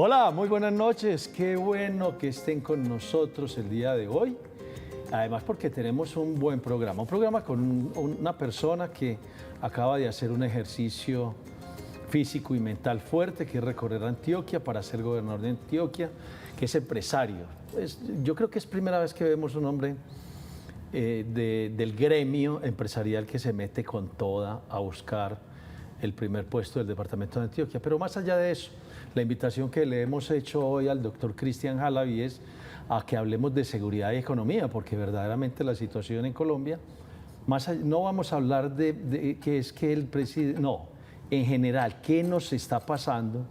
Hola, muy buenas noches. Qué bueno que estén con nosotros el día de hoy. Además porque tenemos un buen programa, un programa con una persona que acaba de hacer un ejercicio físico y mental fuerte, que es recorrer Antioquia para ser gobernador de Antioquia, que es empresario. Pues, yo creo que es primera vez que vemos un hombre del gremio empresarial que se mete con toda a buscar el primer puesto del departamento de Antioquia. Pero más allá de eso, la invitación que le hemos hecho hoy al doctor Cristian Halaby es a que hablemos de seguridad y economía, porque verdaderamente la situación en Colombia, no vamos a hablar de que es que el presidente, no, en general, qué nos está pasando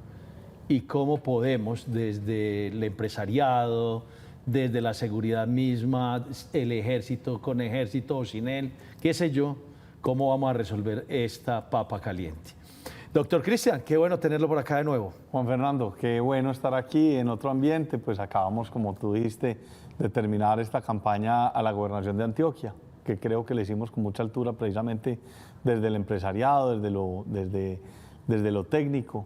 y cómo podemos desde el empresariado, desde la seguridad misma, el ejército, con ejército o sin él, qué sé yo, cómo vamos a resolver esta papa caliente. Doctor Cristian, qué bueno tenerlo por acá de nuevo. Juan Fernando, qué bueno estar aquí en otro ambiente, pues acabamos, como tú dijiste, de terminar esta campaña a la gobernación de Antioquia, que creo que le hicimos con mucha altura precisamente desde el empresariado, desde lo técnico.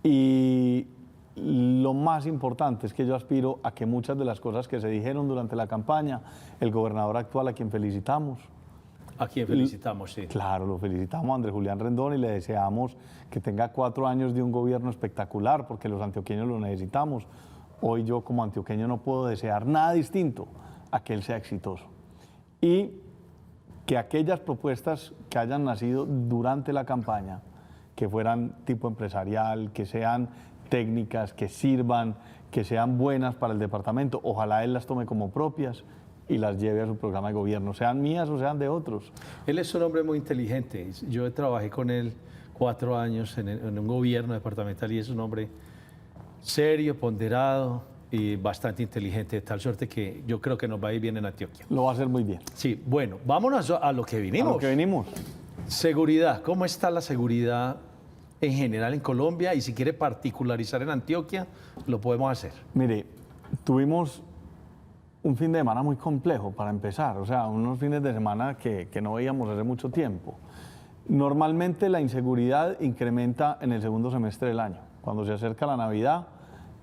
Y lo más importante es que yo aspiro a que muchas de las cosas que se dijeron durante la campaña, el gobernador actual, a quien felicitamos, A quien felicitamos, sí. Claro, lo felicitamos a Andrés Julián Rendón y le deseamos que tenga 4 años de un gobierno espectacular, porque los antioqueños lo necesitamos. Hoy yo como antioqueño no puedo desear nada distinto a que él sea exitoso. Y que aquellas propuestas que hayan nacido durante la campaña, que fueran tipo empresarial, que sean técnicas, que sirvan, que sean buenas para el departamento, ojalá él las tome como propias y las lleve a su programa de gobierno, sean mías o sean de otros. Él es un hombre muy inteligente. Yo trabajé con él 4 años en un gobierno departamental y es un hombre serio, ponderado y bastante inteligente, de tal suerte que yo creo que nos va a ir bien en Antioquia. Lo va a hacer muy bien. Sí, bueno, vámonos a lo que vinimos. A lo que venimos. Seguridad. ¿Cómo está la seguridad en general en Colombia? Y si quiere particularizar en Antioquia, lo podemos hacer. Mire, tuvimos un fin de semana muy complejo para empezar, o sea, unos fines de semana que no veíamos hace mucho tiempo. Normalmente la inseguridad incrementa en el segundo semestre del año. Cuando se acerca la Navidad,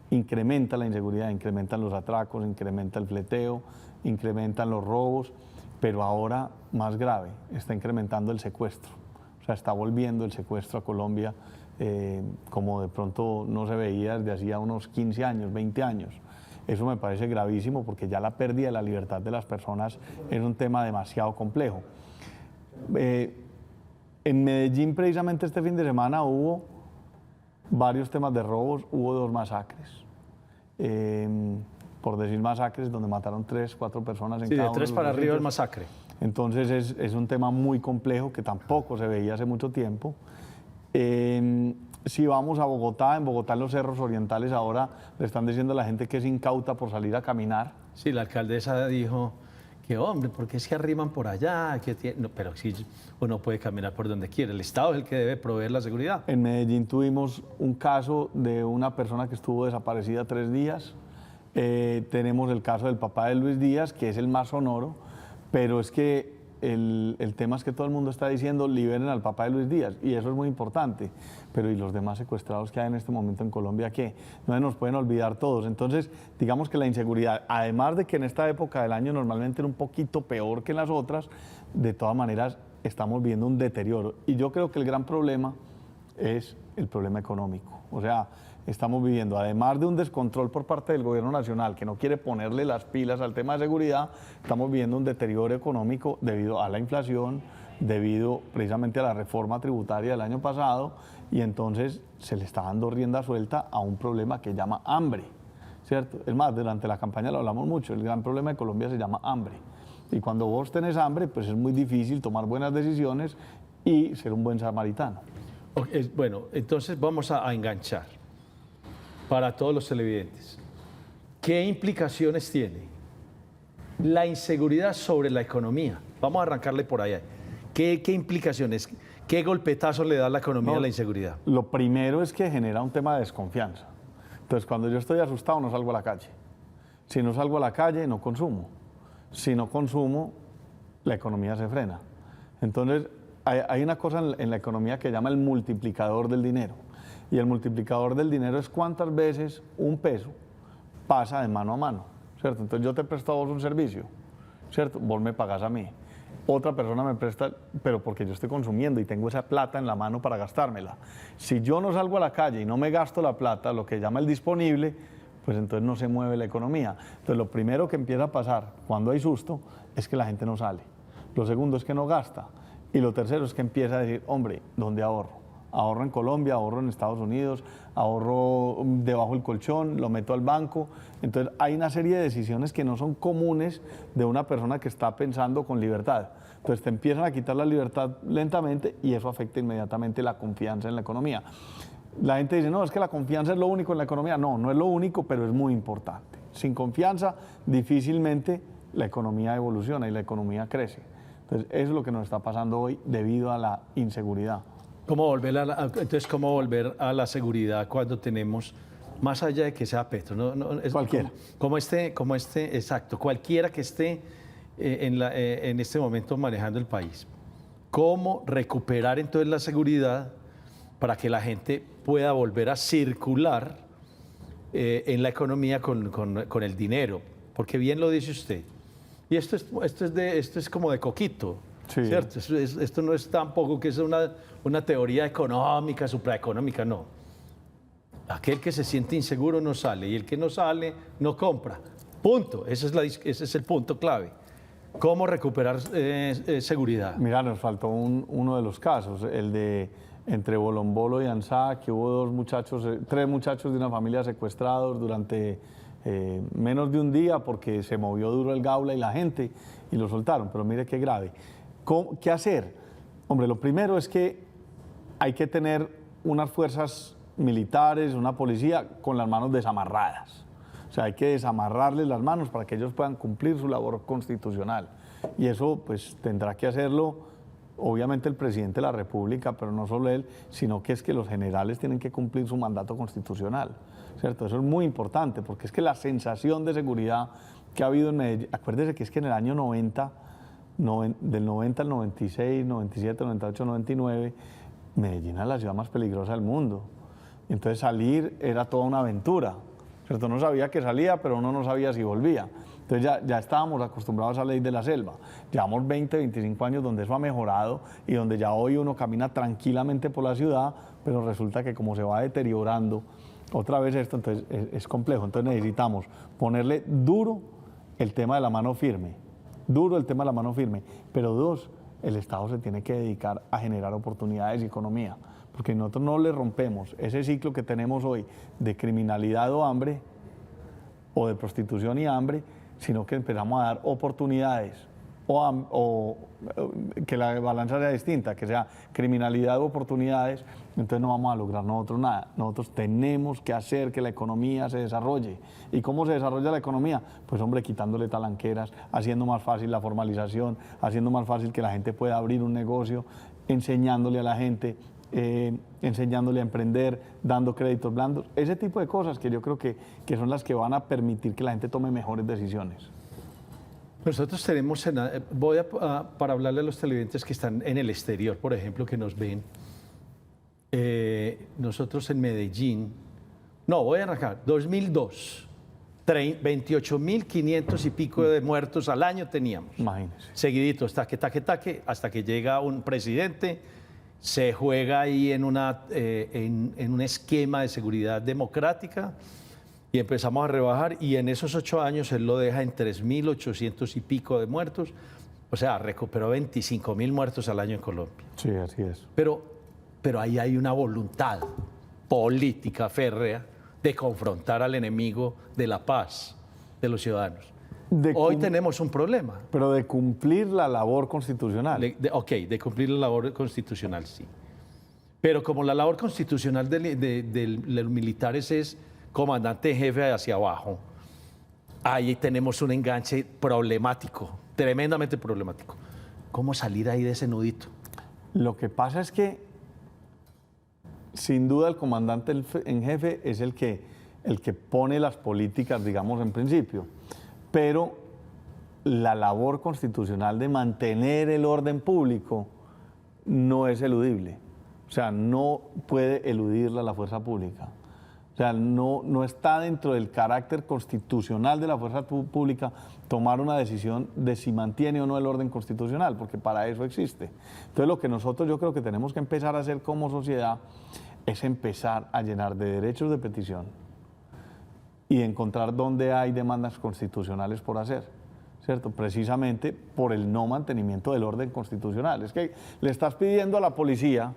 incrementa la inseguridad, incrementan los atracos, incrementa el fleteo, incrementan los robos, pero ahora, más grave, está incrementando el secuestro. O sea, está volviendo el secuestro a Colombia como de pronto no se veía desde hacía unos 15 años, 20 años. Eso me parece gravísimo porque ya la pérdida de la libertad de las personas es un tema demasiado complejo. En Medellín, precisamente este fin de semana, hubo varios temas de robos, hubo 2 masacres. Por decir masacres, donde mataron 3, 4 personas en cada uno. Sí, de 3 para arriba el masacre. Entonces es un tema muy complejo que tampoco se veía hace mucho tiempo. Si vamos a Bogotá, en Bogotá en los cerros orientales ahora le están diciendo a la gente que es incauta por salir a caminar. Sí, la alcaldesa dijo que hombre, ¿por qué se arriman por allá? No, pero sí, uno puede caminar por donde quiere. El Estado es el que debe proveer la seguridad. En Medellín tuvimos un caso de una persona que estuvo desaparecida 3 días. Tenemos el caso del papá de Luis Díaz, que es el más sonoro, pero es que el tema es que todo el mundo está diciendo liberen al papá de Luis Díaz, y eso es muy importante, pero ¿y los demás secuestrados que hay en este momento en Colombia qué? No se nos pueden olvidar todos. Entonces, digamos que la inseguridad, además de que en esta época del año normalmente era un poquito peor que en las otras, de todas maneras estamos viendo un deterioro, y yo creo que el gran problema es el problema económico. O sea, estamos viviendo, además de un descontrol por parte del gobierno nacional que no quiere ponerle las pilas al tema de seguridad, estamos viviendo un deterioro económico debido a la inflación, debido precisamente a la reforma tributaria del año pasado, y entonces se le está dando rienda suelta a un problema que llama hambre, ¿cierto? Es más, durante la campaña lo hablamos mucho, el gran problema de Colombia se llama hambre. Y cuando vos tenés hambre, pues es muy difícil tomar buenas decisiones y ser un buen samaritano. Bueno, entonces vamos a enganchar para todos los televidentes. ¿Qué implicaciones tiene la inseguridad sobre la economía? Vamos a arrancarle por allá. ¿Qué implicaciones, qué golpetazos le da a la economía a la inseguridad? Lo primero es que genera un tema de desconfianza. Entonces, cuando yo estoy asustado, no salgo a la calle. Si no salgo a la calle, no consumo. Si no consumo, la economía se frena. Entonces, hay una cosa en la economía que llama el multiplicador del dinero. Y el multiplicador del dinero es cuántas veces un peso pasa de mano a mano, ¿cierto? Entonces yo te presto a vos un servicio, ¿cierto? Vos me pagás a mí. Otra persona me presta, pero porque yo estoy consumiendo y tengo esa plata en la mano para gastármela. Si yo no salgo a la calle y no me gasto la plata, lo que llama el disponible, pues entonces no se mueve la economía. Entonces lo primero que empieza a pasar cuando hay susto es que la gente no sale. Lo segundo es que no gasta. Y lo tercero es que empieza a decir, hombre, ¿dónde ahorro? Ahorro en Colombia, ahorro en Estados Unidos, ahorro debajo del colchón, lo meto al banco. Entonces hay una serie de decisiones que no son comunes de una persona que está pensando con libertad. Entonces te empiezan a quitar la libertad lentamente y eso afecta inmediatamente la confianza en la economía. La gente dice, no, es que la confianza es lo único en la economía. No, no es lo único, pero es muy importante. Sin confianza, difícilmente la economía evoluciona y la economía crece. Entonces eso es lo que nos está pasando hoy debido a la inseguridad. Entonces, ¿cómo volver a la seguridad cuando tenemos, más allá de que sea Petro? Cualquiera. Como exacto, cualquiera que esté en este momento manejando el país. ¿Cómo recuperar entonces la seguridad para que la gente pueda volver a circular en la economía con el dinero? Porque bien lo dice usted. Y esto es como de coquito. Sí. ¿Cierto? Esto no es tampoco que es una teoría económica, supraeconómica, no. Aquel que se siente inseguro no sale y el que no sale no compra. Punto. Ese es el punto clave. ¿Cómo recuperar seguridad? Mira, nos faltó uno de los casos, el de entre Bolombolo y Ansá, que hubo tres muchachos de una familia secuestrados durante menos de un día porque se movió duro el Gaula y la gente y lo soltaron. Pero mire qué grave. ¿Qué hacer? Hombre, lo primero es que hay que tener unas fuerzas militares, una policía con las manos desamarradas. O sea, hay que desamarrarles las manos para que ellos puedan cumplir su labor constitucional. Y eso pues tendrá que hacerlo obviamente el presidente de la República, pero no solo él, sino que es que los generales tienen que cumplir su mandato constitucional, ¿cierto? Eso es muy importante porque es que la sensación de seguridad que ha habido en Medellín, acuérdese que es que en el año 90, del 90 al 96, 97, 98, 99, Medellín era la ciudad más peligrosa del mundo. Entonces salir era toda una aventura, ¿cierto? Uno sabía que salía, pero uno no sabía si volvía. Entonces ya estábamos acostumbrados a la ley de la selva. Llevamos 20, 25 años donde eso ha mejorado y donde ya hoy uno camina tranquilamente por la ciudad, pero resulta que como se va deteriorando otra vez esto, entonces es complejo. Entonces necesitamos ponerle duro el tema de la mano firme. Duro el tema de la mano firme, pero dos, el Estado se tiene que dedicar a generar oportunidades y economía, porque nosotros no le rompemos ese ciclo que tenemos hoy de criminalidad o hambre, o de prostitución y hambre, sino que empezamos a dar oportunidades, o que la balanza sea distinta, que sea criminalidad o oportunidades, entonces no vamos a lograr nosotros nada. Nosotros tenemos que hacer que la economía se desarrolle. ¿Y cómo se desarrolla la economía? Pues hombre, quitándole talanqueras, haciendo más fácil la formalización, haciendo más fácil que la gente pueda abrir un negocio, enseñándole a la gente, enseñándole a emprender, dando créditos blandos, ese tipo de cosas que yo creo que son las que van a permitir que la gente tome mejores decisiones. Nosotros tenemos, para hablarle a los televidentes que están en el exterior, por ejemplo, que nos ven, nosotros en Medellín, voy a arrancar, 2002, 28.500 y pico de muertos al año teníamos. Imagínense. Seguidito, taque, hasta que llega un presidente, se juega ahí en un esquema de seguridad democrática y empezamos a rebajar y en esos 8 años él lo deja en 3.800 y pico de muertos, o sea, recuperó 25.000 muertos al año en Colombia. Sí, así es. Pero ahí hay una voluntad política férrea de confrontar al enemigo de la paz de los ciudadanos. Hoy tenemos un problema. Pero de cumplir la labor constitucional. De cumplir la labor constitucional, sí. Pero como la labor constitucional de los militares es comandante jefe hacia abajo, ahí tenemos un enganche problemático, tremendamente problemático. ¿Cómo salir ahí de ese nudito? Lo que pasa es que, sin duda, el comandante en jefe es el que pone las políticas, digamos, en principio. Pero la labor constitucional de mantener el orden público no es eludible. O sea, no puede eludirla la fuerza pública. O sea, no está dentro del carácter constitucional de la fuerza pública tomar una decisión de si mantiene o no el orden constitucional, porque para eso existe. Entonces, lo que nosotros yo creo que tenemos que empezar a hacer como sociedad es empezar a llenar de derechos de petición y encontrar dónde hay demandas constitucionales por hacer, ¿cierto? Precisamente por el no mantenimiento del orden constitucional. Es que le estás pidiendo a la policía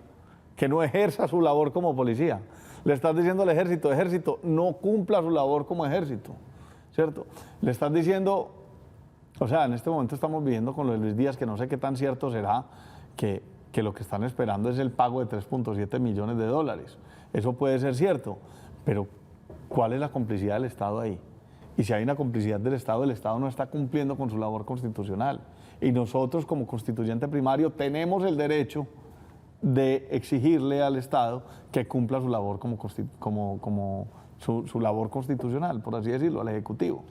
que no ejerza su labor como policía. Le estás diciendo al ejército, no cumpla su labor como ejército, ¿cierto? Le estás diciendo, o sea, en este momento estamos viviendo con lo de Luis Díaz, que no sé qué tan cierto será, que lo que están esperando es el pago de 3.7 millones de dólares. Eso puede ser cierto, pero ¿cuál es la complicidad del Estado ahí? Y si hay una complicidad del Estado no está cumpliendo con su labor constitucional. Y nosotros, como constituyente primario, tenemos el derecho de exigirle al Estado que cumpla su labor su labor constitucional, por así decirlo, al Ejecutivo.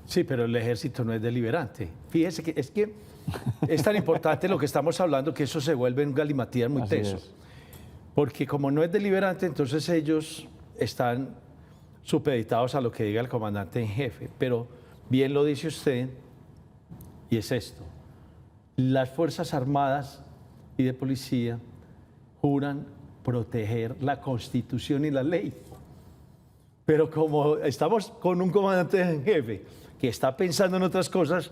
Sí, pero el ejército no es deliberante. Fíjese que es tan importante lo que estamos hablando que eso se vuelve un galimatías muy teso. Porque como no es deliberante, entonces ellos están supeditados a lo que diga el comandante en jefe. Pero bien lo dice usted, y es esto. Las Fuerzas Armadas y de Policía juran proteger la Constitución y la ley. Pero como estamos con un comandante en jefe que está pensando en otras cosas,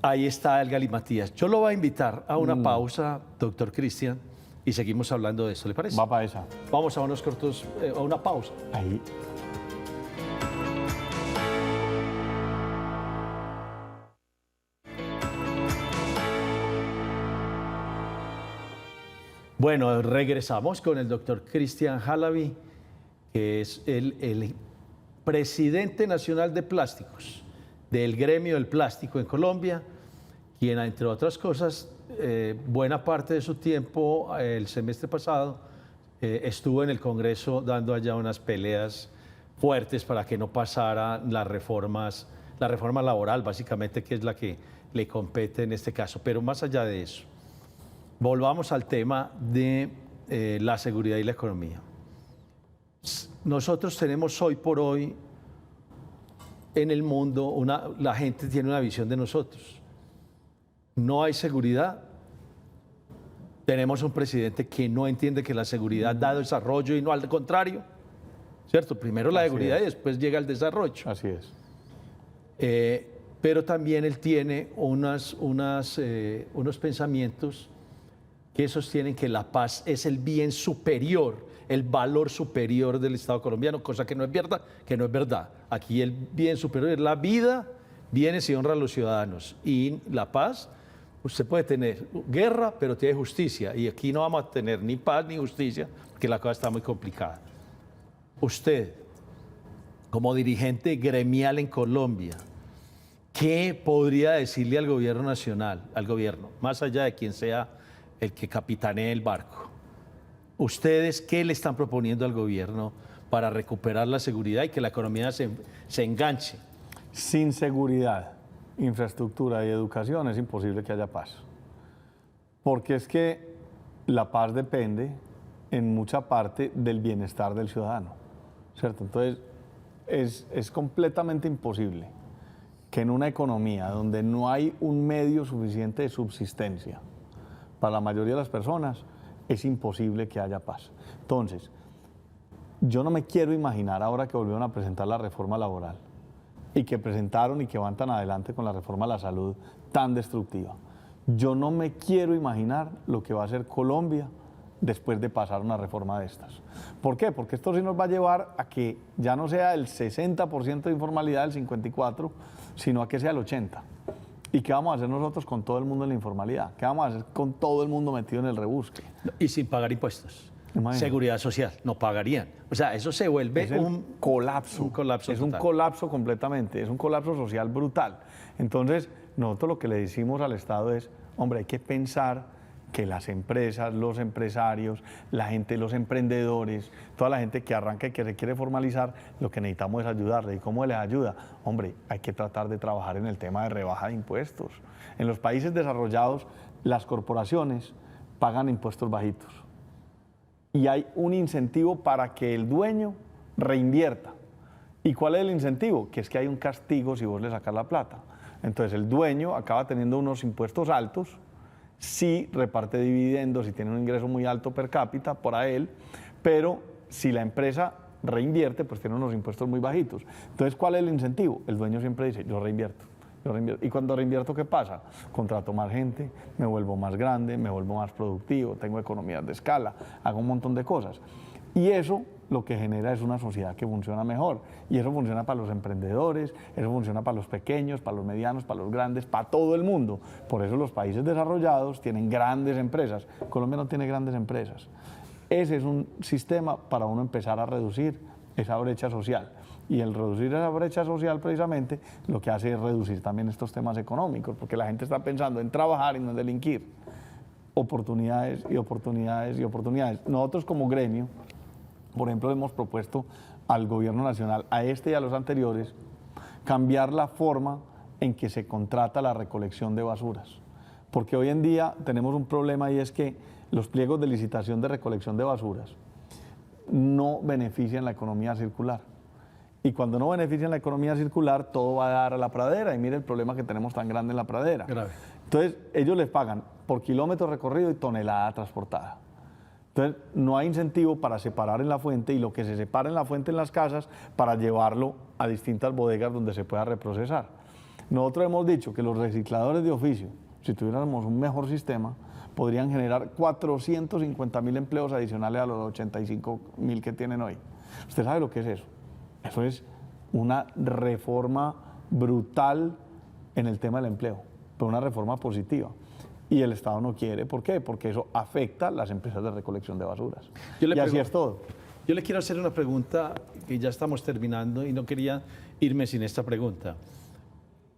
ahí está el galimatías. Yo lo voy a invitar a una pausa, doctor Cristian, y seguimos hablando de eso, ¿le parece? Va para esa. Vamos a unos cortos, a una pausa. Ahí. Bueno, regresamos con el doctor Cristian Halaby, que es el presidente nacional de plásticos del gremio del plástico en Colombia, quien, entre otras cosas, buena parte de su tiempo, el semestre pasado, estuvo en el Congreso dando allá unas peleas fuertes para que no pasara la reforma laboral, básicamente, que es la que le compete en este caso. Pero más allá de eso, volvamos al tema de la seguridad y la economía. Nosotros tenemos hoy por hoy en el mundo, la gente tiene una visión de nosotros. No hay seguridad. Tenemos un presidente que no entiende que la seguridad da desarrollo y no al contrario, ¿cierto? Primero la seguridad y después llega el desarrollo. Así es. Pero también él tiene unos pensamientos que sostienen que la paz es el bien superior, el valor superior del Estado colombiano, cosa que no es verdad, Aquí el bien superior es la vida, bienes y honra a los ciudadanos. Y la paz, usted puede tener guerra, pero tiene justicia. Y aquí no vamos a tener ni paz ni justicia, porque la cosa está muy complicada. Usted, como dirigente gremial en Colombia, ¿qué podría decirle al gobierno nacional, al gobierno, más allá de quien sea el que capitanee el barco? ¿Ustedes qué le están proponiendo al gobierno para recuperar la seguridad y que la economía se enganche? Sin seguridad, infraestructura y educación es imposible que haya paz. Porque es que la paz depende en mucha parte del bienestar del ciudadano, ¿cierto? Entonces, es completamente imposible que en una economía donde no hay un medio suficiente de subsistencia para la mayoría de las personas, es imposible que haya paz. Entonces, yo no me quiero imaginar ahora que volvieron a presentar la reforma laboral y que presentaron y que van tan adelante con la reforma a la salud tan destructiva. Yo no me quiero imaginar lo que va a hacer Colombia después de pasar una reforma de estas. ¿Por qué? Porque esto sí nos va a llevar a que ya no sea el 60% de informalidad, el 54%, sino a que sea el 80%. ¿Y qué vamos a hacer nosotros con todo el mundo en la informalidad? ¿Qué vamos a hacer con todo el mundo metido en el rebusque? Y sin pagar impuestos. Imagínate. Seguridad social, no pagarían. O sea, eso se vuelve un colapso. Un colapso es total. Un colapso completamente, es un colapso social brutal. Entonces, nosotros lo que le decimos al Estado es, hombre, hay que pensar que las empresas, los empresarios, la gente, los emprendedores, toda la gente que arranca y que se quiere formalizar, lo que necesitamos es ayudarle. ¿Y cómo les ayuda? Hombre, hay que tratar de trabajar en el tema de rebaja de impuestos. En los países desarrollados, las corporaciones pagan impuestos bajitos. y hay un incentivo para que el dueño reinvierta. ¿Y cuál es el incentivo? Que es que hay un castigo si vos le sacas la plata. Entonces el dueño acaba teniendo unos impuestos altos, si reparte dividendos, si tiene un ingreso muy alto per cápita para él, pero si la empresa reinvierte, pues tiene unos impuestos muy bajitos. Entonces, ¿cuál es el incentivo? El dueño siempre dice, yo reinvierto. Y cuando reinvierto, ¿qué pasa? Contrato más gente, me vuelvo más grande, me vuelvo más productivo, tengo economías de escala, hago un montón de cosas. Y eso lo que genera es una sociedad que funciona mejor. Y eso funciona para los emprendedores, eso funciona para los pequeños, para los medianos, para los grandes, para todo el mundo. Por eso los países desarrollados tienen grandes empresas. Colombia no tiene grandes empresas. Ese es un sistema para uno empezar a reducir esa brecha social. Y el reducir esa brecha social precisamente lo que hace es reducir también estos temas económicos, porque la gente está pensando en trabajar y no en delinquir. Oportunidades y oportunidades y oportunidades. Nosotros como gremio, por ejemplo, hemos propuesto al gobierno nacional, a este y a los anteriores, cambiar la forma en que se contrata la recolección de basuras. Porque hoy en día tenemos un problema y es que los pliegos de licitación de recolección de basuras no benefician la economía circular. Y cuando no benefician la economía circular, todo va a dar a la pradera. Y mire el problema que tenemos tan grande en la pradera. Grave. Entonces, ellos les pagan por kilómetro recorrido y tonelada transportada. Entonces, no hay incentivo para separar en la fuente y lo que se separa en la fuente en las casas para llevarlo a distintas bodegas donde se pueda reprocesar. Nosotros hemos dicho que los recicladores de oficio, si tuviéramos un mejor sistema, podrían generar 450.000 empleos adicionales a los 85.000 que tienen hoy. ¿Usted sabe lo que es eso? Eso es una reforma brutal en el tema del empleo, pero una reforma positiva. Y el Estado no quiere. ¿Por qué? Porque eso afecta a las empresas de recolección de basuras. Y así es todo. Yo le quiero hacer una pregunta, que ya estamos terminando y no quería irme sin esta pregunta.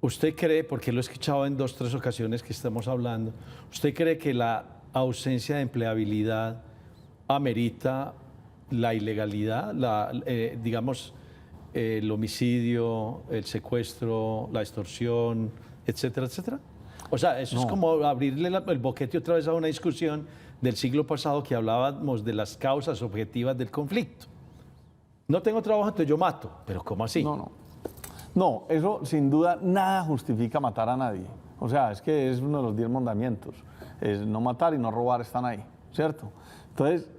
¿Usted cree, porque lo he escuchado en 2 o 3 ocasiones que estamos hablando, ¿usted cree que la ausencia de empleabilidad amerita la ilegalidad, digamos, el homicidio, el secuestro, la extorsión, etcétera, etcétera? O sea, eso es como abrirle el boquete otra vez a una discusión del siglo pasado que hablábamos de las causas objetivas del conflicto. No tengo trabajo, entonces yo mato. ¿Pero cómo así? No, eso sin duda nada justifica matar a nadie. O sea, es que es uno de los 10 mandamientos. Es no matar y no robar están ahí, ¿cierto? Entonces,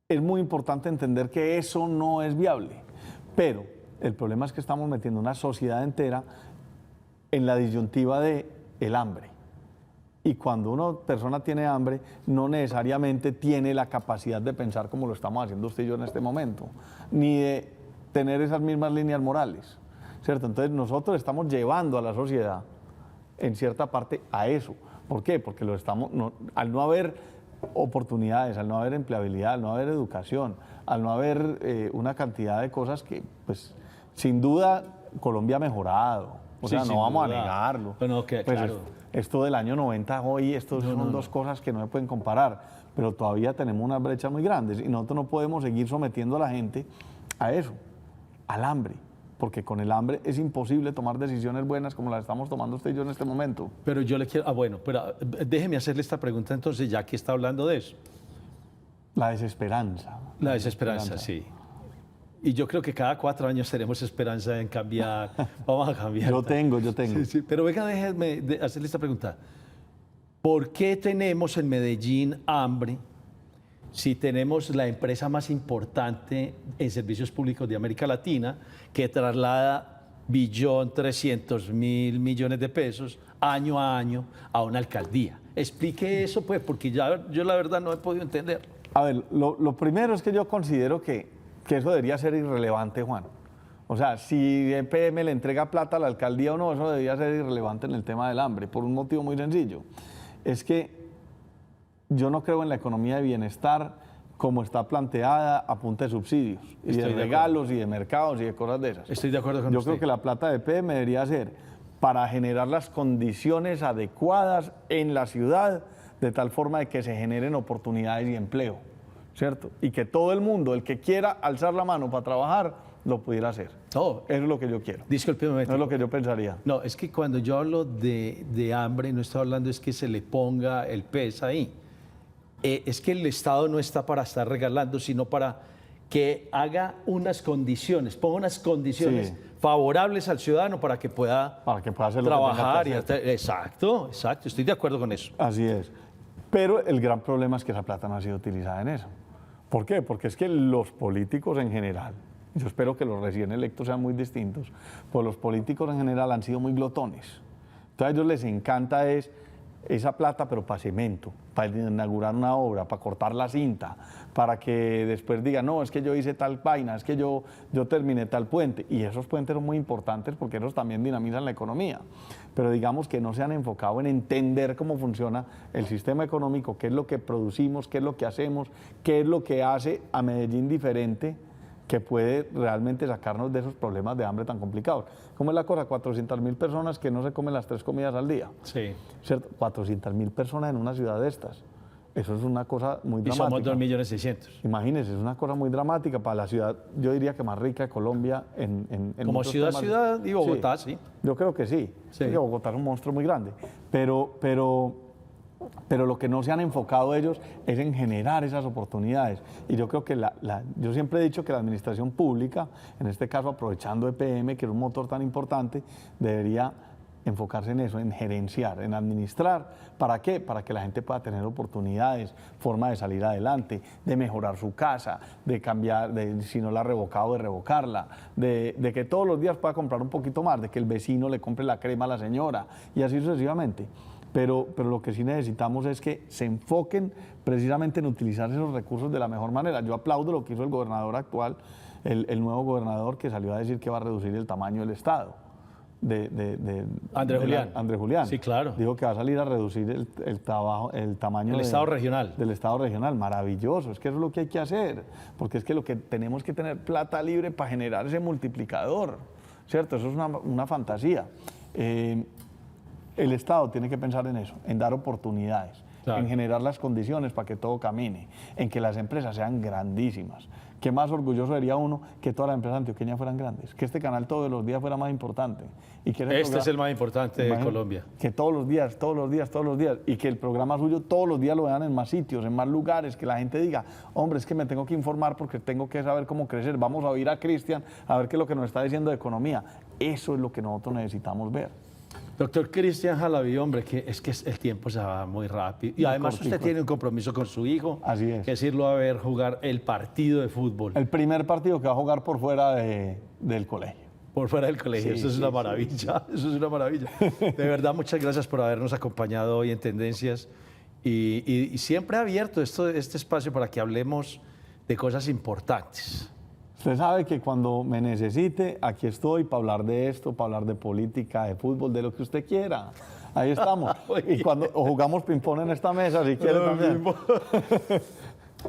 es muy importante entender que eso no es viable. Pero el problema es que estamos metiendo una sociedad entera en la disyuntiva de el hambre. Y cuando una persona tiene hambre, no necesariamente tiene la capacidad de pensar como lo estamos haciendo usted y yo en este momento, ni de tener esas mismas líneas morales, ¿cierto? Entonces nosotros estamos llevando a la sociedad, en cierta parte, a eso. ¿Por qué? Porque al no haber oportunidades, al no haber empleabilidad, al no haber educación, al no haber una cantidad de cosas que, pues, sin duda, Colombia ha mejorado. O sea, no vamos a negarlo. Bueno, pues claro. Esto del año 90 hoy, estos son 2 cosas que no se pueden comparar, pero todavía tenemos unas brechas muy grandes y nosotros no podemos seguir sometiendo a la gente a eso, al hambre, porque con el hambre es imposible tomar decisiones buenas como las estamos tomando usted y yo en este momento. Pero yo le quiero, bueno, pero déjeme hacerle esta pregunta entonces, ya que está hablando de eso. La desesperanza. La desesperanza, sí. Y yo creo que cada 4 años tenemos esperanza en cambiar. Vamos a cambiar. Yo tengo. Sí, sí. Pero venga, déjeme hacerle esta pregunta. ¿Por qué tenemos en Medellín hambre si tenemos la empresa más importante en servicios públicos de América Latina que traslada 1.300.000 millones de pesos año a año a una alcaldía? Explique eso, pues, porque yo la verdad no he podido entender. A ver, lo primero es que yo considero que eso debería ser irrelevante, Juan. O sea, si EPM le entrega plata a la alcaldía o no, eso debería ser irrelevante en el tema del hambre, por un motivo muy sencillo. Es que yo no creo en la economía de bienestar como está planteada a punta de subsidios, y de regalos, y de mercados, y de cosas de esas. Estoy de acuerdo con usted. Yo creo que la plata de EPM debería ser para generar las condiciones adecuadas en la ciudad, de tal forma de que se generen oportunidades y empleo, ¿cierto? Y que todo el mundo, el que quiera alzar la mano para trabajar, lo pudiera hacer. Oh, eso es lo que yo quiero. Discúlpeme. No es lo que yo pensaría. No, es que cuando yo hablo de hambre, no estoy hablando es que se le ponga el pez ahí. es que el Estado no está para estar regalando, sino para que haga unas condiciones, ponga unas condiciones favorables al ciudadano para que pueda hacer lo que tenga trabajar. que hacer. Exacto, estoy de acuerdo con eso. Así es. Pero el gran problema es que esa plata no ha sido utilizada en eso. ¿Por qué? Porque es que los políticos en general, yo espero que los recién electos sean muy distintos, pues los políticos en general han sido muy glotones. Entonces a ellos les encanta esa plata, pero para cemento, para inaugurar una obra, para cortar la cinta, para que después digan, no, es que yo hice tal vaina, es que yo terminé tal puente. Y esos puentes son muy importantes porque esos también dinamizan la economía. Pero digamos que no se han enfocado en entender cómo funciona el sistema económico, qué es lo que producimos, qué es lo que hacemos, qué es lo que hace a Medellín diferente, que puede realmente sacarnos de esos problemas de hambre tan complicados. ¿Cómo es la cosa? 400.000 personas que no se comen las 3 comidas al día. Sí. ¿Cierto? 400.000 personas en una ciudad de estas. Eso es una cosa muy dramática. Y somos 2.600.000. Imagínense, es una cosa muy dramática para la ciudad, yo diría que más rica de Colombia en como ciudad y Bogotá, sí. Yo creo que sí. Porque Bogotá es un monstruo muy grande. Pero lo que no se han enfocado ellos es en generar esas oportunidades. Y yo creo que yo siempre he dicho que la administración pública, en este caso aprovechando EPM, que es un motor tan importante, debería enfocarse en eso, en gerenciar, en administrar. ¿Para qué? Para que la gente pueda tener oportunidades, forma de salir adelante, de mejorar su casa, de cambiar, si no la ha revocado, de revocarla, de que todos los días pueda comprar un poquito más, de que el vecino le compre la crema a la señora y así sucesivamente. Pero lo que sí necesitamos es que se enfoquen precisamente en utilizar esos recursos de la mejor manera. Yo aplaudo lo que hizo el gobernador actual, el nuevo gobernador, que salió a decir que va a reducir el tamaño del Estado. Andrés Julián. Andrés Julián. Sí, claro. Dijo que va a salir a reducir el tamaño del Estado regional. Del Estado regional. Maravilloso. Es que eso es lo que hay que hacer. Porque es que lo que tenemos que tener plata libre para generar ese multiplicador. ¿Cierto? Eso es una fantasía. El Estado tiene que pensar en eso, en dar oportunidades, en generar las condiciones para que todo camine, en que las empresas sean grandísimas. ¿Qué más orgulloso sería uno que todas las empresas antioqueñas fueran grandes? Que este canal todos los días fuera más importante. Y que este es el más importante de Colombia. Que todos los días, y que el programa suyo todos los días lo vean en más sitios, en más lugares, que la gente diga, hombre, es que me tengo que informar porque tengo que saber cómo crecer, vamos a oír a Cristian a ver qué es lo que nos está diciendo de economía. Eso es lo que nosotros necesitamos ver. Doctor Cristian Jalaví, hombre, que el tiempo se va muy rápido. Y además usted tiene un compromiso con su hijo. Así es. Que es irlo a ver jugar el partido de fútbol. El primer partido que va a jugar por fuera del colegio. Por fuera del colegio, Sí, eso es una maravilla, eso es una maravilla. De verdad, muchas gracias por habernos acompañado hoy en Tendencias y siempre abierto este espacio para que hablemos de cosas importantes. Usted sabe que cuando me necesite, aquí estoy para hablar de esto, para hablar de política, de fútbol, de lo que usted quiera. Ahí estamos. Y cuando jugamos ping-pong en esta mesa, si quiere también.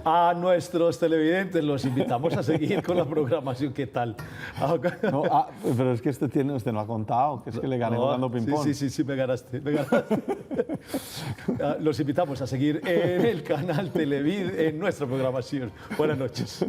A nuestros televidentes los invitamos a seguir con la programación. ¿Qué tal? No, pero es que usted no ha contado, que es que le gané jugando ping-pong. Sí, me ganaste. Los invitamos a seguir en el canal Televid, en nuestra programación. Buenas noches.